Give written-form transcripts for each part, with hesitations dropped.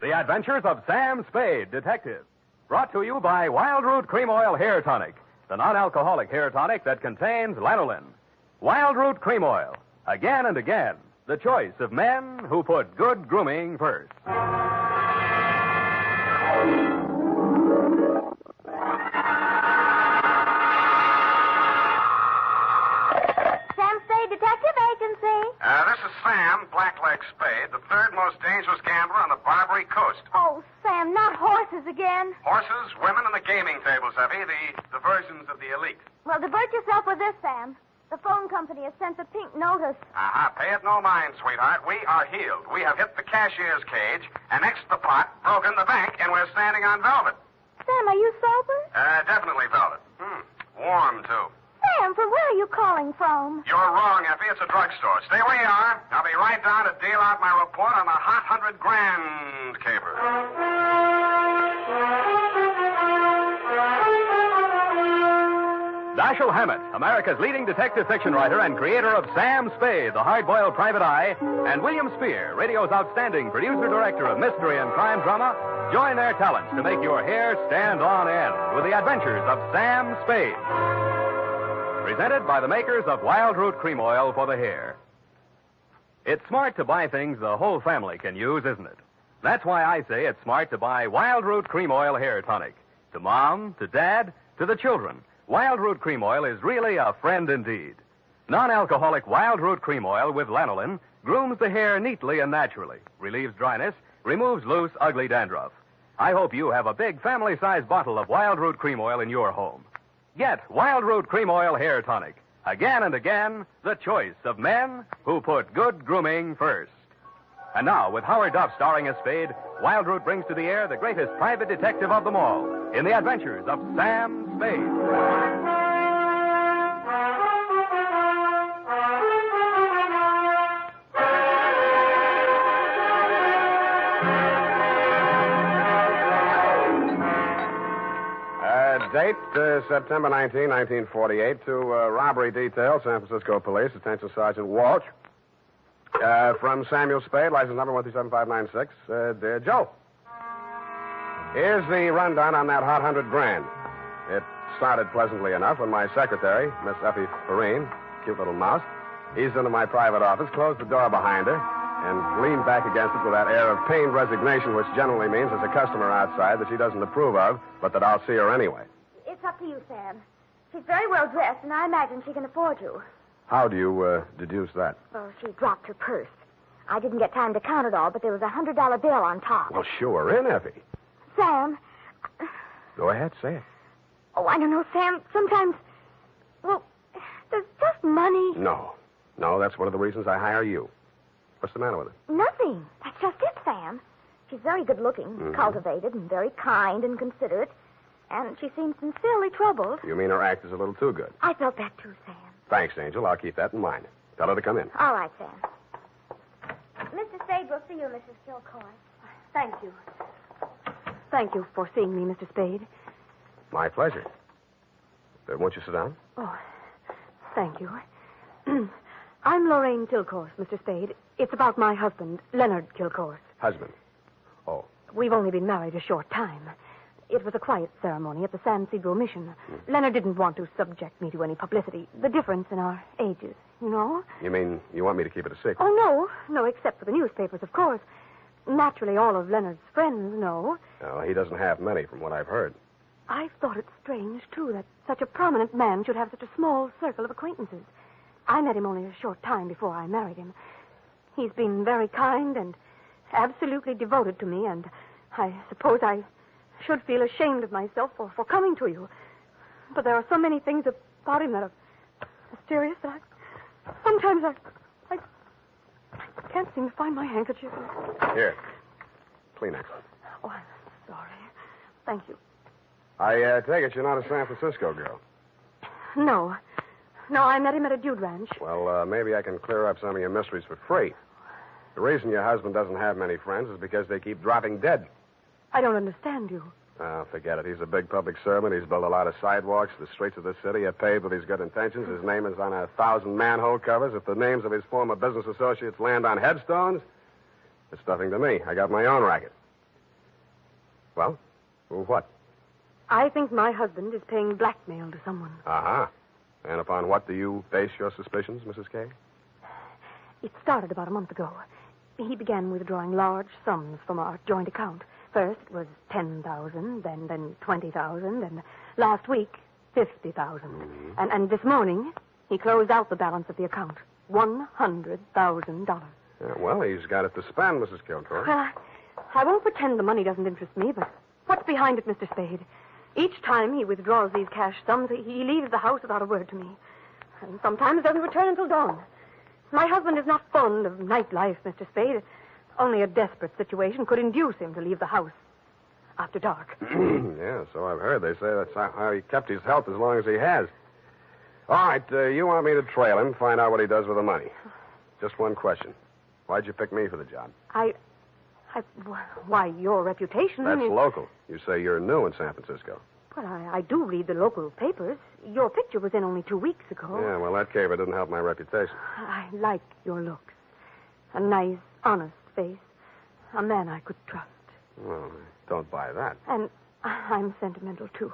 The Adventures of Sam Spade, Detective. Brought to you by Wild Root Cream Oil Hair Tonic, the non-alcoholic hair tonic that contains lanolin. Wild Root Cream Oil. Again and again, the choice of men who put good grooming first. Sam Spade Detective Agency. This is Sam, Blackleg Spade, the third most dangerous gambler on the Barbary Coast. Oh, Sam, not horses again. Horses, women, and the gaming tables, Effie, the diversions of the elite. Well, divert yourself with this, Sam. The phone company has sent the pink notice. Pay it no mind, sweetheart. We are healed. We have hit the cashier's cage, annexed the pot, broken the bank, and we're standing on velvet. Sam, are you sober? Definitely velvet. Warm, too. Sam, from where are you calling from? You're wrong, Effie. It's a drugstore. Stay where you are. I'll be right down to deal out my report on the hot 100 grand caper. Dashiell Hammett, America's leading detective fiction writer and creator of Sam Spade, the hard-boiled private eye, and William Spear, radio's outstanding producer-director of mystery and crime drama, join their talents to make your hair stand on end with the adventures of Sam Spade. Presented by the makers of Wild Root Cream Oil for the hair. It's smart to buy things the whole family can use, isn't it? That's why I say it's smart to buy Wild Root Cream Oil Hair Tonic. To Mom, to Dad, to the children, Wild Root Cream Oil is really a friend indeed. Non-alcoholic Wild Root Cream Oil with lanolin grooms the hair neatly and naturally, relieves dryness, removes loose, ugly dandruff. I hope you have a big family-sized bottle of Wild Root Cream Oil in your home. Get Wild Root Cream Oil Hair Tonic. Again and again, the choice of men who put good grooming first. And now, with Howard Duff starring as Spade, Wild Root brings to the air the greatest private detective of them all in the adventures of Sam Spade. Date, September 19, 1948, to robbery detail, San Francisco Police, Attention Sergeant Walsh. From Samuel Spade, license number 137596. Dear Joe, here's the rundown on that hot 100 grand. It started pleasantly enough when my secretary, Miss Effie Perrine, cute little mouse, eased into my private office, closed the door behind her, and leaned back against it with that air of pained resignation which generally means there's a customer outside that she doesn't approve of, but that I'll see her anyway. It's up to you, Sam. She's very well dressed, and I imagine she can afford you. How do you deduce that? Well, she dropped her purse. I didn't get time to count it all, but there was a $100 bill on top. Well, sure, in, Effie. Sam. Go ahead, say it. Oh, I don't know, Sam. Sometimes, well, there's just money. No, that's one of the reasons I hire you. What's the matter with her? Nothing. That's just it, Sam. She's very good-looking, cultivated, and very kind and considerate. And she seems sincerely troubled. You mean her act is a little too good? I felt that too, Sam. Thanks, Angel. I'll keep that in mind. Tell her to come in. All right, Sam. Mr. Spade will see you, Mrs. Gilcoy. Thank you. Thank you for seeing me, Mr. Spade. My pleasure. Won't you sit down? Oh, thank you. I'm Lorraine Kilcourse, Mr. Spade. It's about my husband, Leonard Kilcourse. Husband? Oh. We've only been married a short time. It was a quiet ceremony at the San Pedro Mission. Leonard didn't want to subject me to any publicity. The difference in our ages, you know? You mean you want me to keep it a secret? Oh, no, except for the newspapers, of course. Naturally, all of Leonard's friends know. No, he doesn't have many, from what I've heard. I've thought it strange, too, that such a prominent man should have such a small circle of acquaintances. I met him only a short time before I married him. He's been very kind and absolutely devoted to me, and I suppose I should feel ashamed of myself for coming to you. But there are so many things about him that are mysterious that sometimes I can't seem to find my handkerchief. Here. Kleenex. Oh, I'm sorry. Thank you. I take it you're not a San Francisco girl. No, I met him at a dude ranch. Well, maybe I can clear up some of your mysteries for free. The reason your husband doesn't have many friends is because they keep dropping dead. I don't understand you. Oh, forget it. He's a big public servant. He's built a lot of sidewalks. The streets of this city are paved with his good intentions. His name is on 1,000 manhole covers. If the names of his former business associates land on headstones, it's nothing to me. I got my own racket. Well, what? I think my husband is paying blackmail to someone. Uh-huh. And upon what do you base your suspicions, Mrs. Kay? It started about a month ago. He began withdrawing large sums from our joint account. First it was $10,000, then $20,000, and last week, $50,000. Mm-hmm. And this morning, he closed out the balance of the account. $100,000. Well, he's got it to spend, Mrs. Kilgore. Well, I won't pretend the money doesn't interest me, but what's behind it, Mr. Spade? Each time he withdraws these cash sums, he leaves the house without a word to me. And sometimes doesn't return until dawn. My husband is not fond of nightlife, Mr. Spade. Only a desperate situation could induce him to leave the house after dark. Yeah, so I've heard. They say that's how he kept his health as long as he has. All right, you want me to trail him, find out what he does with the money. Just one question. Why'd you pick me for the job? Why, your reputation That's is... local. You say you're new in San Francisco. Well, I do read the local papers. Your picture was in only 2 weeks ago. Yeah, well, that caper didn't help my reputation. I like your looks. A nice, honest face. A man I could trust. Well, I don't buy that. And I'm sentimental, too.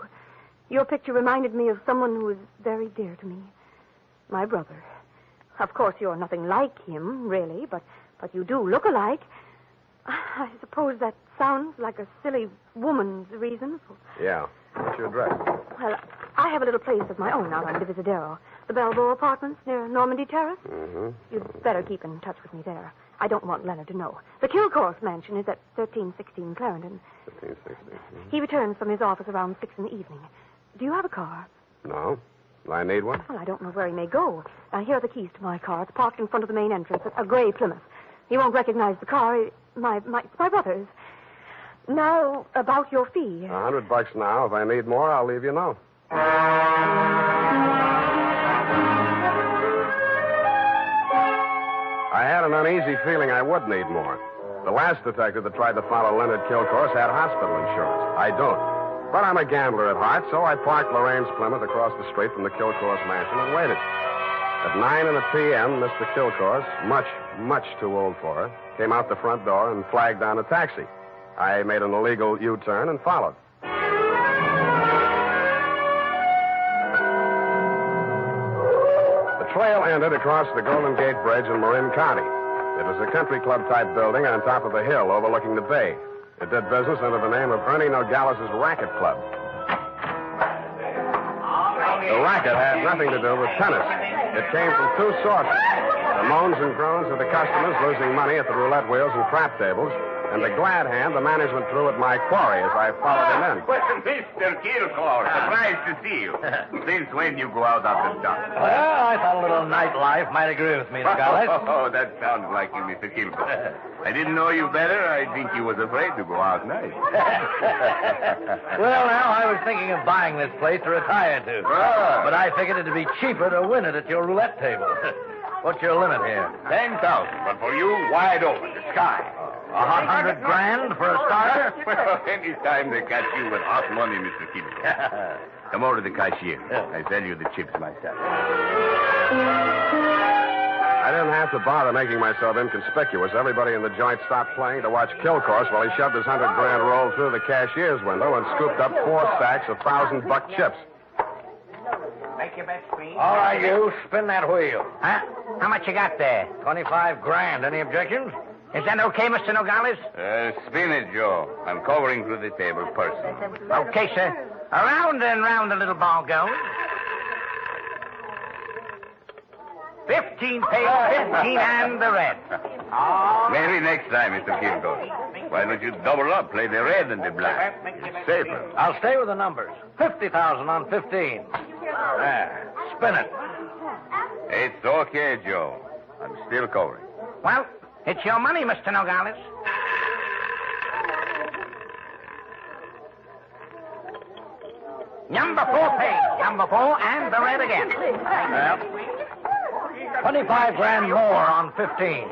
Your picture reminded me of someone who is very dear to me. My brother. Of course, you're nothing like him, really, but you do look alike. I suppose that sounds like a silly woman's reason for... Yeah. What's your address? Well, I have a little place of my own out on Divisadero. The Balboa Apartments near Normandy Terrace. Mm-hmm. You'd better keep in touch with me there. I don't want Leonard to know. The Kilcourse mansion is at 1316 Clarendon. 1316. Mm-hmm. He returns from his office around 6 in the evening. Do you have a car? No. Do I need one? Well, I don't know where he may go. Now, here are the keys to my car. It's parked in front of the main entrance, a gray Plymouth. He won't recognize the car. It's my brother's. Now, about your fee. $100 now. If I need more, I'll leave you know. I had an uneasy feeling I would need more. The last detective that tried to follow Leonard Kilcourse had hospital insurance. I don't. But I'm a gambler at heart, so I parked Lorraine's Plymouth across the street from the Kilcourse mansion and waited. At 9 p.m., Mr. Kilcourse, much too old for her, came out the front door and flagged down a taxi. I made an illegal U-turn and followed. The trail ended across the Golden Gate Bridge in Marin County. It was a country club-type building on top of a hill overlooking the bay. It did business under the name of Ernie Nogales' Racket Club. The racket had nothing to do with tennis. It came from two sources. The moans and groans of the customers losing money at the roulette wheels and crap tables, and the glad hand the management threw at my quarry as I followed him in. Well, Mr. Kilcourse, surprised to see you. Since when you go out after dark? Well, I thought a little nightlife might agree with me, Nogales. Oh, that sounds like you, Mr. Kilcourse. I didn't know you better. I think you was afraid to go out night. Well, now, I was thinking of buying this place to retire to. Ah. But I figured it'd be cheaper to win it at your roulette table. What's your limit here? 10,000, but for you, wide open, the sky. $100 grand for a starter? Well, any time they catch you with hot money, Mr. Kilcourse. Come over to the cashier. I sell you the chips myself. I didn't have to bother making myself inconspicuous. Everybody in the joint stopped playing to watch Kilcourse while he shoved his $100 grand roll through the cashier's window and scooped up 4 stacks of $1,000 chips. Make your bet, Spade. All right, you. Spin that wheel. Huh? How much you got there? $25 grand. Any objections? Is that okay, Mr. Nogales? Spin it, Joe. I'm covering through the table personally. Okay, sir. Around and round the little ball goes. 15 pays 15 and the red. Maybe next time, Mr. Kilcourse. Why don't you double up, play the red and the black? It's safer. I'll stay with the numbers. 50,000 on 15. There. Spin it. It's okay, Joe. I'm still covering. Well, it's your money, Mr. Nogales. Number 4 pays. Number 4 and the red again. Yep. 25 grand more on 15.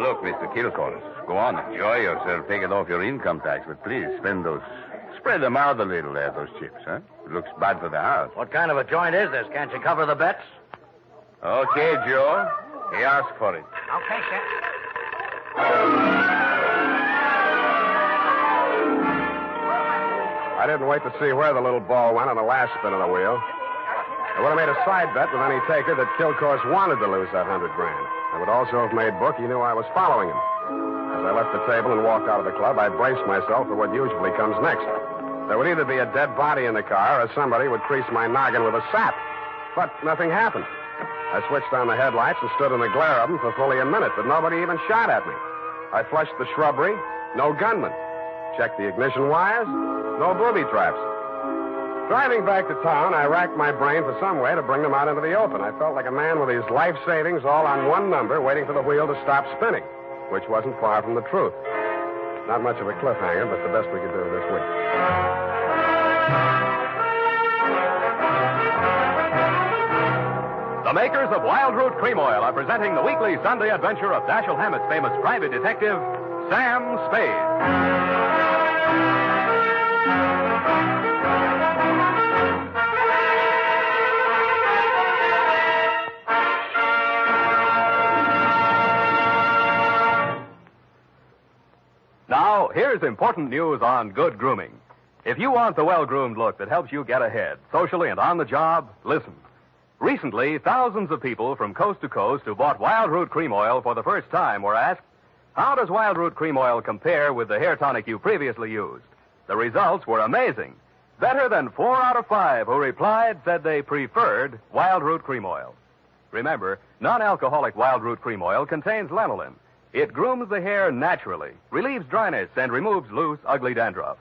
Look, Mr. Kilcourse, go on, enjoy yourself. Take it off your income tax, but please spread them out a little there, those chips, huh? It looks bad for the house. What kind of a joint is this? Can't you cover the bets? Okay, Joe. He asked for it. Okay, sir. I didn't wait to see where the little ball went on the last spin of the wheel. I would have made a side bet with any taker that Kilcourse wanted to lose that $100,000. I would also have made book he knew I was following him. As I left the table and walked out of the club, I braced myself for what usually comes next. There would either be a dead body in the car or somebody would crease my noggin with a sap. But nothing happened. I switched on the headlights and stood in the glare of them for fully a minute, but nobody even shot at me. I flushed the shrubbery, no gunman. Checked the ignition wires, no booby traps. Driving back to town, I racked my brain for some way to bring them out into the open. I felt like a man with his life savings all on one number, waiting for the wheel to stop spinning, which wasn't far from the truth. Not much of a cliffhanger, but the best we could do this week. The makers of Wild Root Cream Oil are presenting the weekly Sunday adventure of Dashiell Hammett's famous private detective, Sam Spade. Now, here's important news on good grooming. If you want the well-groomed look that helps you get ahead, socially and on the job, listen. Recently, thousands of people from coast to coast who bought Wild Root Cream Oil for the first time were asked, how does Wild Root Cream Oil compare with the hair tonic you previously used? The results were amazing. Better than 4 out of 5 who replied said they preferred Wild Root Cream Oil. Remember, non-alcoholic Wild Root Cream Oil contains lanolin. It grooms the hair naturally, relieves dryness, and removes loose, ugly dandruff.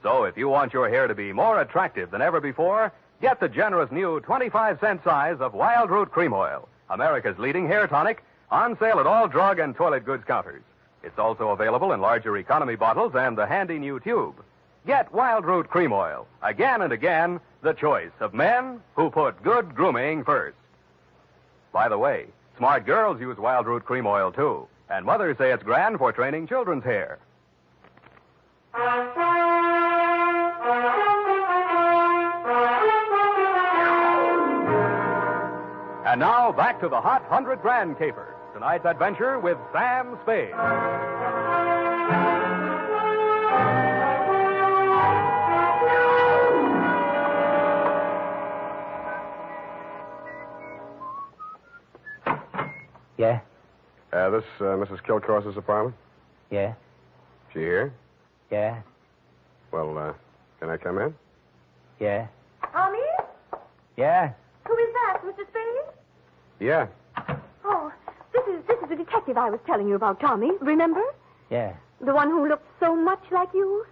So if you want your hair to be more attractive than ever before, get the generous new 25-cent size of Wild Root Cream Oil, America's leading hair tonic, on sale at all drug and toilet goods counters. It's also available in larger economy bottles and the handy new tube. Get Wild Root Cream Oil, again and again, the choice of men who put good grooming first. By the way, smart girls use Wild Root Cream Oil, too. And mothers say it's grand for training children's hair. And now, back to the hot $100,000 caper. Tonight's adventure with Sam Spade. Yeah? This Mrs. Kilcourse's apartment? Yeah? She here? Yeah? Well, can I come in? Yeah? Tommy? Yeah? Who is that, Mr. Spade? Yeah. Oh, this is the detective I was telling you about, Tommy. Remember? Yeah? The one who looked so much like you?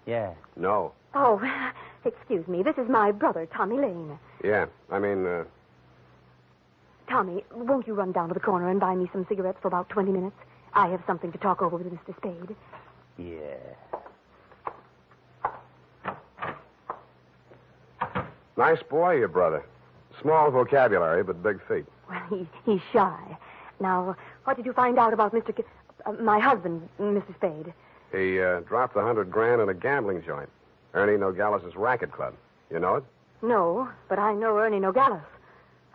Yeah? No. Oh, excuse me. This is my brother, Tommy Lane. Yeah. I mean, Tommy, won't you run down to the corner and buy me some cigarettes for about 20 minutes? I have something to talk over with Mr. Spade. Yeah. nice boy, your brother. Small vocabulary, but big feet. Well, he's shy. Now, what did you find out about my husband, Mr. Spade? He dropped $100,000 in a gambling joint. Ernie Nogales' racket club. You know it? No, but I know Ernie Nogales.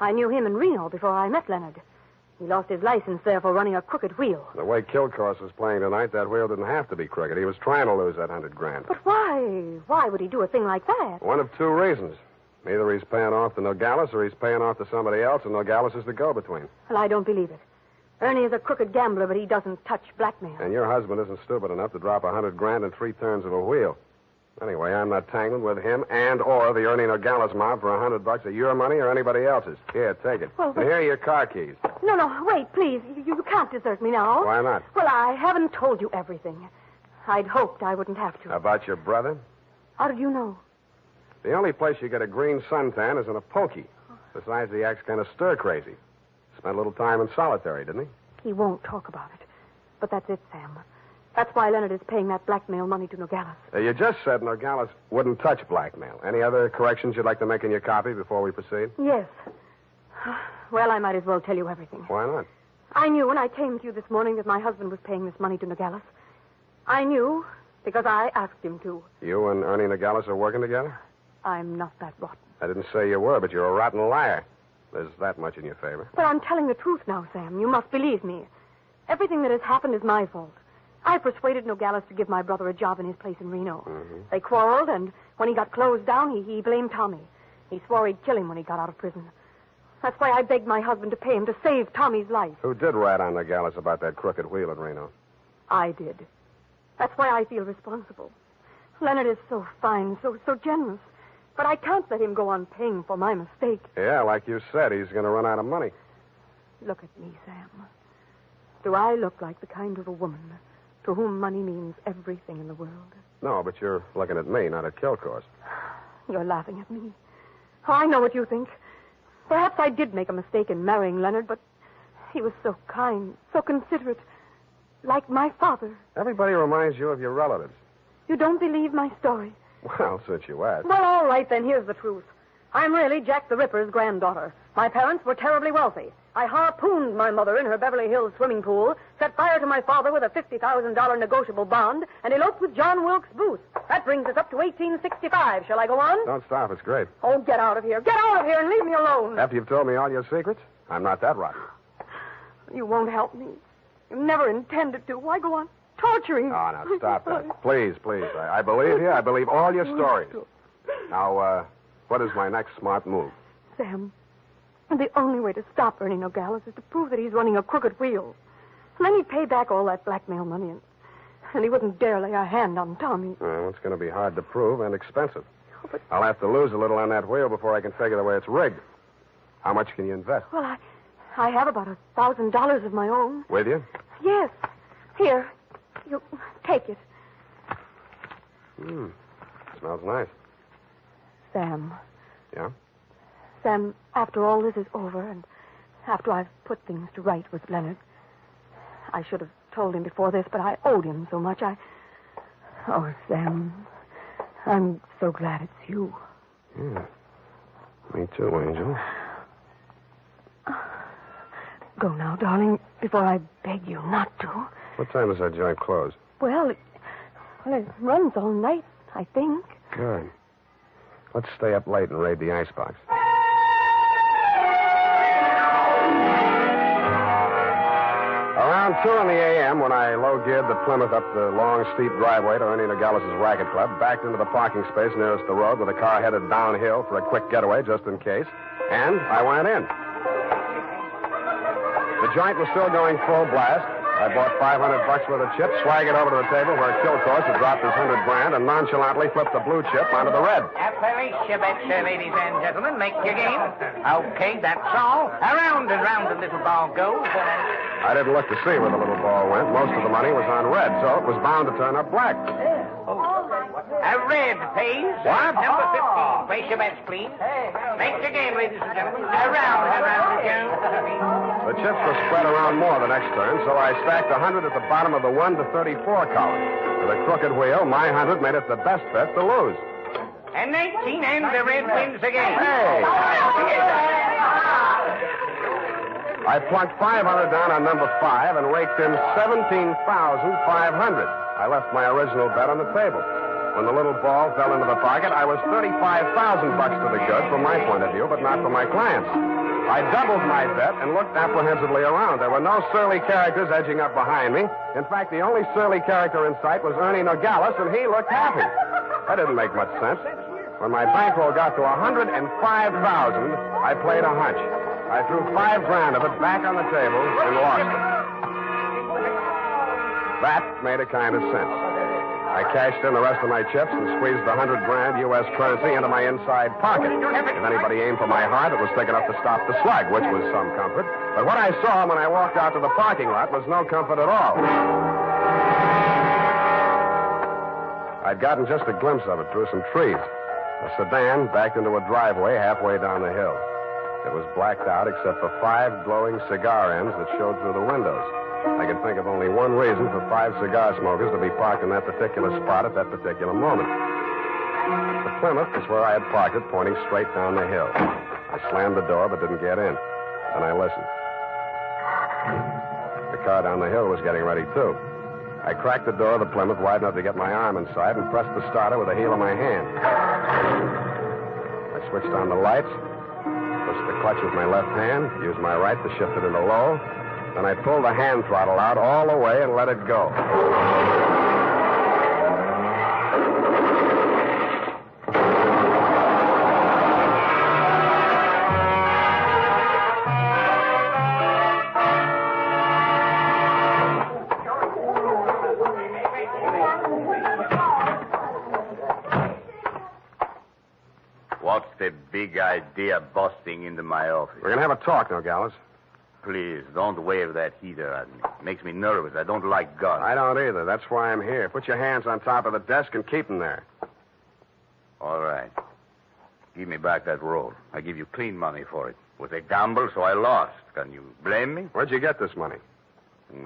I knew him in Reno before I met Leonard. He lost his license there for running a crooked wheel. The way Kilcourse was playing tonight, that wheel didn't have to be crooked. He was trying to lose that $100,000. But why? Why would he do a thing like that? One of two reasons. Either he's paying off to Nogales or he's paying off to somebody else, and Nogales is the go-between. Well, I don't believe it. Ernie is a crooked gambler, but he doesn't touch blackmail. And your husband isn't stupid enough to drop $100,000 in 3 turns of a wheel. Anyway, I'm not tangling with him and or the Ernie Nogales mob for $100 of your money or anybody else's. Here, take it. Well, and here are your car keys. No, wait, please. You can't desert me now. Why not? Well, I haven't told you everything. I'd hoped I wouldn't have to. About your brother? How did you know? The only place you get a green suntan is in a pokey. Besides, he acts kind of stir-crazy. Spent a little time in solitary, didn't he? He won't talk about it. But that's it, Sam. That's why Leonard is paying that blackmail money to Nogales. You just said Nogales wouldn't touch blackmail. Any other corrections you'd like to make in your copy before we proceed? Yes. Well, I might as well tell you everything. Why not? I knew when I came to you this morning that my husband was paying this money to Nogales. I knew because I asked him to. You and Ernie Nogales are working together? I'm not that rotten. I didn't say you were, but you're a rotten liar. There's that much in your favor. But I'm telling the truth now, Sam. You must believe me. Everything that has happened is my fault. I persuaded Nogales to give my brother a job in his place in Reno. Mm-hmm. They quarreled, and when he got closed down, he blamed Tommy. He swore he'd kill him when he got out of prison. That's why I begged my husband to pay him to save Tommy's life. Who did rat on Nogales about that crooked wheel at Reno? I did. That's why I feel responsible. Leonard is so fine, so generous. But I can't let him go on paying for my mistake. Yeah, like you said, he's going to run out of money. Look at me, Sam. Do I look like the kind of a woman to whom money means everything in the world? No, but you're looking at me, not at Kilcourse. You're laughing at me. Oh, I know what you think. Perhaps I did make a mistake in marrying Leonard, but he was so kind, so considerate, like my father. Everybody reminds you of your relatives. You don't believe my story? Well, since you asked. Well, all right, then. Here's the truth. I'm really Jack the Ripper's granddaughter. My parents were terribly wealthy. I harpooned my mother in her Beverly Hills swimming pool, set fire to my father with a $50,000 negotiable bond, and eloped with John Wilkes Booth. That brings us up to 1865. Shall I go on? Don't stop. It's great. Oh, get out of here. Get out of here and leave me alone. After you've told me all your secrets, I'm not that rotten. You won't help me. You never intended to. Why go on torturing me? Oh, now, stop that. Please, please. I believe you. I believe all your stories. Now, what is my next smart move? Sam, the only way to stop Ernie Nogales is to prove that he's running a crooked wheel. And then he'd pay back all that blackmail money, and he wouldn't dare lay a hand on Tommy. Well, it's going to be hard to prove and expensive. Oh, but... I'll have to lose a little on that wheel before I can figure the way it's rigged. How much can you invest? Well, I have about $1,000 of my own. With you? Yes. Here. You take it. Smells nice. Sam. Yeah? Sam, after all this is over, and after I've put things to right with Leonard, I should have told him before this, but I owed him so much. Oh, Sam, I'm so glad it's you. Yeah. Me too, Angel. Go now, darling, before I beg you not to. What time does that joint close? Well, it runs all night, I think. Good. Let's stay up late and raid the icebox. Around 2 in the a.m., when I low-geared the Plymouth up the long, steep driveway to Ernie Nogales' racket club, backed into the parking space nearest the road with a car headed downhill for a quick getaway just in case, and I went in. The joint was still going full blast. I bought $500 worth of chips, swaggered over to the table where Kilcourse had dropped his $100 and nonchalantly flipped the blue chip onto the red. Appalachia, ladies and gentlemen. Make your game. Okay, that's all. Around and round the little ball goes. I didn't look to see where the little ball went. Most of the money was on red, so it was bound to turn up black. A red, please. What? Number 15. Place your bets, please. Make your game, ladies and gentlemen. Around and round it goes. The chips were spread around more the next turn, so I stacked 100 at the bottom of the 1 to 34 column. With a crooked wheel, my 100 made it the best bet to lose. And 19, and the red wins again. Hey! I plunked 500 down on number 5 and raked in 17,500. I left my original bet on the table. When the little ball fell into the pocket, I was $35,000 to the good from my point of view, but not from my clients. I doubled my bet and looked apprehensively around. There were no surly characters edging up behind me. In fact, the only surly character in sight was Ernie Nogales, and he looked happy. That didn't make much sense. When my bankroll got to $105,000, I played a hunch. I threw $5,000 of it back on the table and lost it. That made a kind of sense. I cashed in the rest of my chips and squeezed the $100,000 U.S. currency into my inside pocket. If anybody aimed for my heart, it was thick enough to stop the slug, which was some comfort. But what I saw when I walked out to the parking lot was no comfort at all. I'd gotten just a glimpse of it through some trees. A sedan backed into a driveway halfway down the hill. It was blacked out except for 5 glowing cigar ends that showed through the windows. I could think of only one reason for 5 cigar smokers to be parked in that particular spot at that particular moment. The Plymouth was where I had parked it, pointing straight down the hill. I slammed the door but didn't get in. Then I listened. The car down the hill was getting ready, too. I cracked the door of the Plymouth wide enough to get my arm inside and pressed the starter with the heel of my hand. I switched on the lights, pushed the clutch with my left hand, used my right to shift it into low, Then I pulled the hand throttle out all the way and let it go. What's the big idea busting into my office? We're going to have a talk, Nogales. Please, don't wave that heater at me. It makes me nervous. I don't like guns. I don't either. That's why I'm here. Put your hands on top of the desk and keep them there. All right. Give me back that roll. I give you clean money for it. It was a gamble, so I lost. Can you blame me? Where'd you get this money?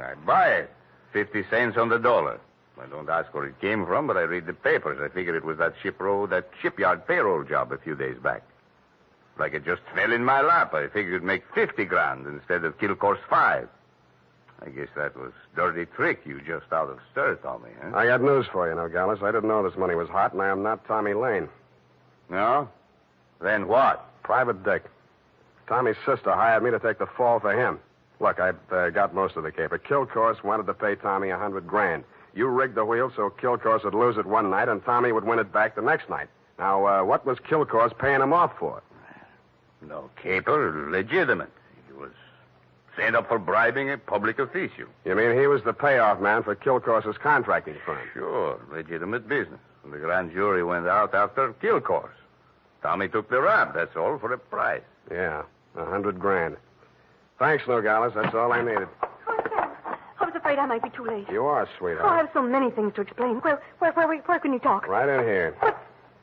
I buy it. 50 cents on the dollar. I don't ask where it came from, but I read the papers. I figured it was that shipyard payroll job a few days back. Like it just fell in my lap. I figured it'd make 50 grand instead of Kilcore's 5. I guess that was dirty trick you just out of stir, Tommy, huh? I got news for you, Nogales. I didn't know this money was hot, and I am not Tommy Lane. No? Then what? Private Dick. Tommy's sister hired me to take the fall for him. Look, I've got most of the caper. Kilcourse wanted to pay Tommy $100 grand. You rigged the wheel so Kilcourse would lose it one night and Tommy would win it back the next night. Now, what was Kilcourse paying him off for? No caper, legitimate. He was sent up for bribing a public official. You mean he was the payoff man for Kilcourse's contracting firm? Sure, legitimate business. And the grand jury went out after Kilcourse. Tommy took the rap, that's all, for a price. Yeah, $100 grand. Thanks, Nogales. That's all I needed. Oh, Sam, I was afraid I might be too late. You are, Oh, I sweetheart. have so many things to explain. Where can you talk? Right in here. But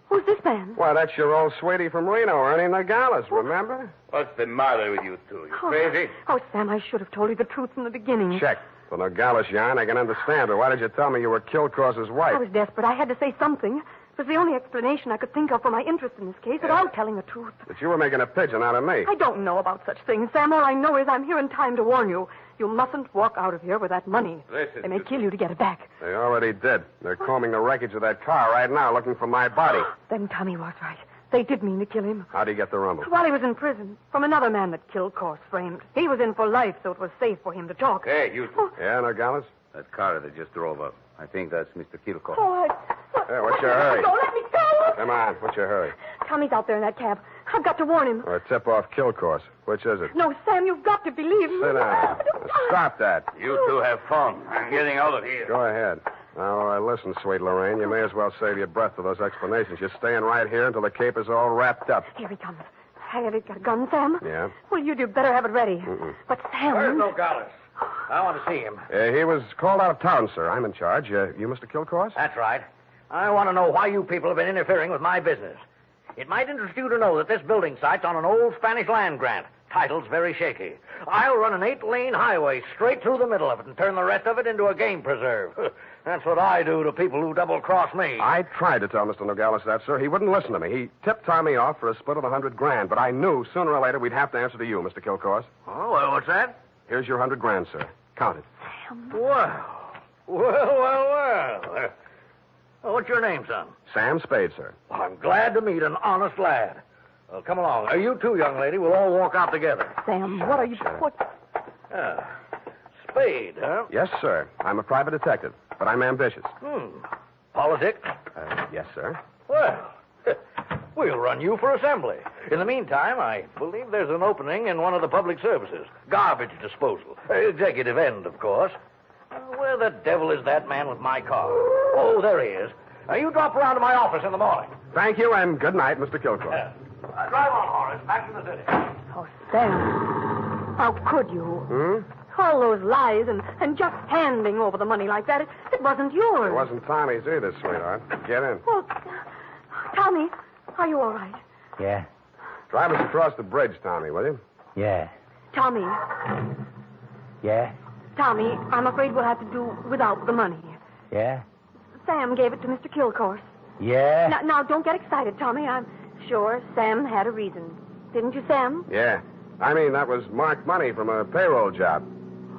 who's this man? Why, that's your old sweetie from Reno, Ernie Nogales, remember? What's the matter with you two? You crazy? Oh, Sam, I should have told you the truth from the beginning. Check. The Nogales yarn, I can understand, but why did you tell me you were Kilcourse's wife? I was desperate. I had to say something. It was the only explanation I could think of for my interest in this case without telling the truth. But you were making a pigeon out of me. I don't know about such things, Sam. All I know is I'm here in time to warn you. You mustn't walk out of here with that money. Listen, They may kill you to get it back. They already did. They're combing the wreckage of that car right now, looking for my body. Then Tommy was right. They did mean to kill him. How'd he get the rumble? While he was in prison, from another man that Kilcourse framed. He was in for life, so it was safe for him to talk. Hey, you two. Oh, Yeah, Nogales? That car that just drove up. I think that's Mr. Kilcourse. oh, Hey, what's your hurry? Don't let me go. Come on, what's your hurry? Tommy's out there in that cab. I've got to warn him. Or tip off Kilcourse. Which is it? No, Sam, you've got to believe me. Sit down. Stop that. You two have fun. I'm getting out of here. Go ahead. Now, listen, sweet Lorraine, you may as well save your breath for those explanations. You're staying right here until the cape is all wrapped up. Here he comes. Have you got a gun, Sam? Yeah? Well, you better have it ready. Mm-mm. But Sam... Where's Nogales? I want to see him. He was called out of town, sir. I'm in charge. You Mr. Kilcourse? That's right. I want to know why you people have been interfering with my business. It might interest you to know that this building site's on an old Spanish land grant. Title's very shaky. I'll run an 8-lane highway straight through the middle of it and turn the rest of it into a game preserve. That's what I do to people who double-cross me. I tried to tell Mr. Nogales that, sir. He wouldn't listen to me. He tipped Tommy off for a split of $100 grand, but I knew sooner or later we'd have to answer to you, Mr. Kilcourse. Oh, well, what's that? Here's your $100 grand, sir. Count it. Well. What's your name, son? Sam Spade, sir. Well, I'm glad to meet an honest lad. Well, come along. You two, young lady, we'll all walk out together. Sam, what are you... What... Spade, huh? Yes, sir. I'm a private detective, but I'm ambitious. Politics? Yes, sir. Well, we'll run you for assembly. In the meantime, I believe there's an opening in one of the public services. Garbage disposal. Executive end, of course. Where the devil is that man with my car? Oh, there he is. You drop around to my office in the morning. Thank you, and good night, Mr. Kilcourse. Drive on, Horace. Back to the city. Oh, Sam. How could you? All those lies and just handing over the money like that, it wasn't yours. It wasn't Tommy's either, sweetheart. Get in. Well, Tommy, are you all right? Yeah. Drive us across the bridge, Tommy, will you? Yeah. Tommy, Yeah. Tommy, I'm afraid we'll have to do without the money. Yeah. Sam gave it to Mr. Kilcourse. Yeah. Now, don't get excited, Tommy. I'm sure Sam had a reason. Didn't you, Sam? Yeah. I mean, that was marked money from a payroll job.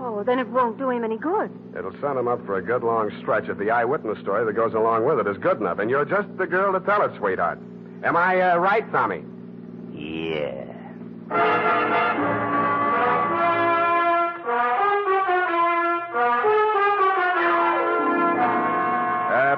Oh, then it won't do him any good. It'll send him up for a good long stretch if the eyewitness story that goes along with it is good enough. And you're just the girl to tell it, sweetheart. Am I right, Tommy? Yeah.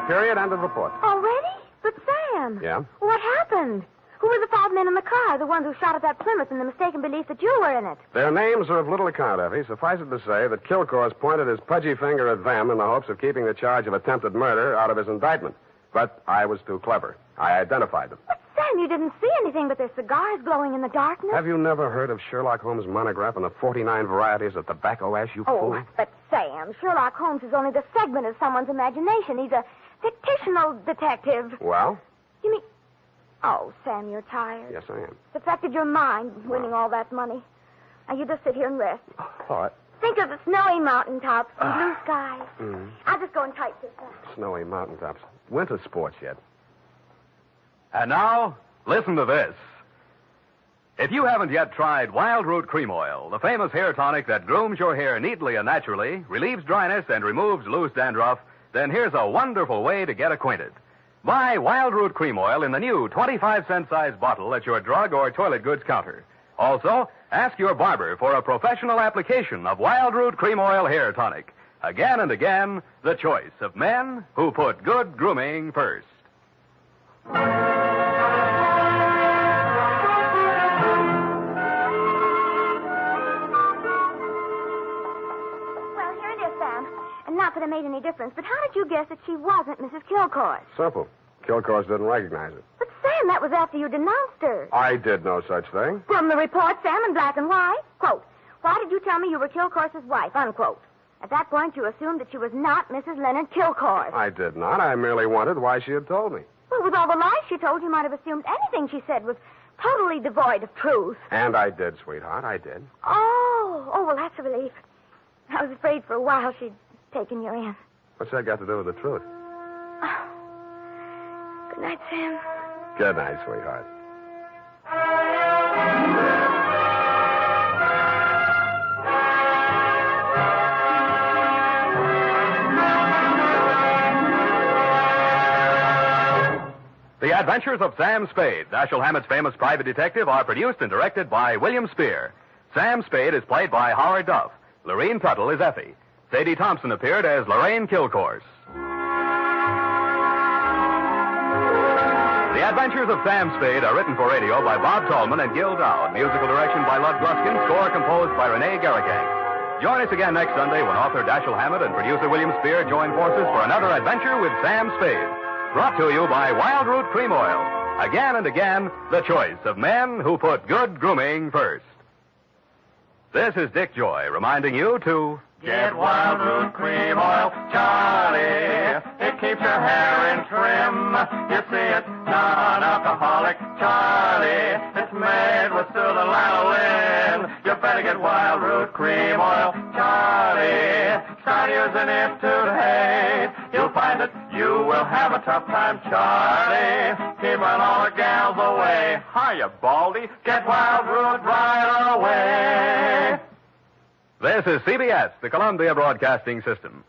Period. End of report. Already? But Sam. Yeah? What happened? Who were the 5 men in the car, the ones who shot at that Plymouth in the mistaken belief that you were in it? Their names are of little account, Effie. Suffice it to say that Kilcore's pointed his pudgy finger at them in the hopes of keeping the charge of attempted murder out of his indictment. But I was too clever. I identified them. But, Sam, you didn't see anything but their cigars glowing in the darkness. Have you never heard of Sherlock Holmes' monograph and the 49 varieties of tobacco ash, you fool? But, Sam, Sherlock Holmes is only the segment of someone's imagination. He's a fictional detective. Well? You mean... Oh, Sam, you're tired. Yes, I am. It's affected your mind, winning all that money. Now, you just sit here and rest. All right. Think of the snowy mountaintops and blue skies. Mm. I'll just go and type this down. Snowy mountaintops. Winter sports yet. And now, listen to this. If you haven't yet tried Wild Root Cream Oil, the famous hair tonic that grooms your hair neatly and naturally, relieves dryness, and removes loose dandruff, then here's a wonderful way to get acquainted. Buy Wild Root Cream Oil in the new 25-cent size bottle at your drug or toilet goods counter. Also, ask your barber for a professional application of Wild Root Cream Oil hair tonic. Again and again, the choice of men who put good grooming first. Well, here it is, Sam. And not that it made any difference, but how did you guess that she wasn't Mrs. Kilcoyne? Simple. Kilcore's didn't recognize it. But, Sam, that was after you denounced her. I did no such thing. From the report, Sam, in black and white. Quote, why did you tell me you were Kilcoyne's wife? Unquote. At that point, you assumed that she was not Mrs. Leonard Kilcoyne. I did not. I merely wondered why she had told me. Well, with all the lies she told, you might have assumed anything she said was totally devoid of truth. And I did, sweetheart. I did. Oh, well, that's a relief. I was afraid for a while she'd taken you in. What's that got to do with the truth? Oh. Good night, Sam. Good night, sweetheart. The Adventures of Sam Spade, Dashiell Hammett's famous private detective, are produced and directed by William Spear. Sam Spade is played by Howard Duff. Lorene Tuttle is Effie. Sadie Thompson appeared as Lorraine Kilcourse. The Adventures of Sam Spade are written for radio by Bob Tallman and Gil Dowd. Musical direction by Lud Gluskin. Score composed by Renee Garrigang. Join us again next Sunday when author Dashiell Hammett and producer William Spear join forces for another adventure with Sam Spade. Brought to you by Wild Root Cream Oil. Again and again, the choice of men who put good grooming first. This is Dick Joy reminding you to... Get Wild Root Cream Oil, Charlie. It keeps your hair in trim. You see, it's non-alcoholic, Charlie. It's made with soothing lanolin. You better get Wild Root Cream Oil, Charlie. Start using it today. You'll find that you will have a tough time, Charlie. Keeping all the gals away. Hiya, Baldy. Get Wild Root right away. This is CBS, the Columbia Broadcasting System.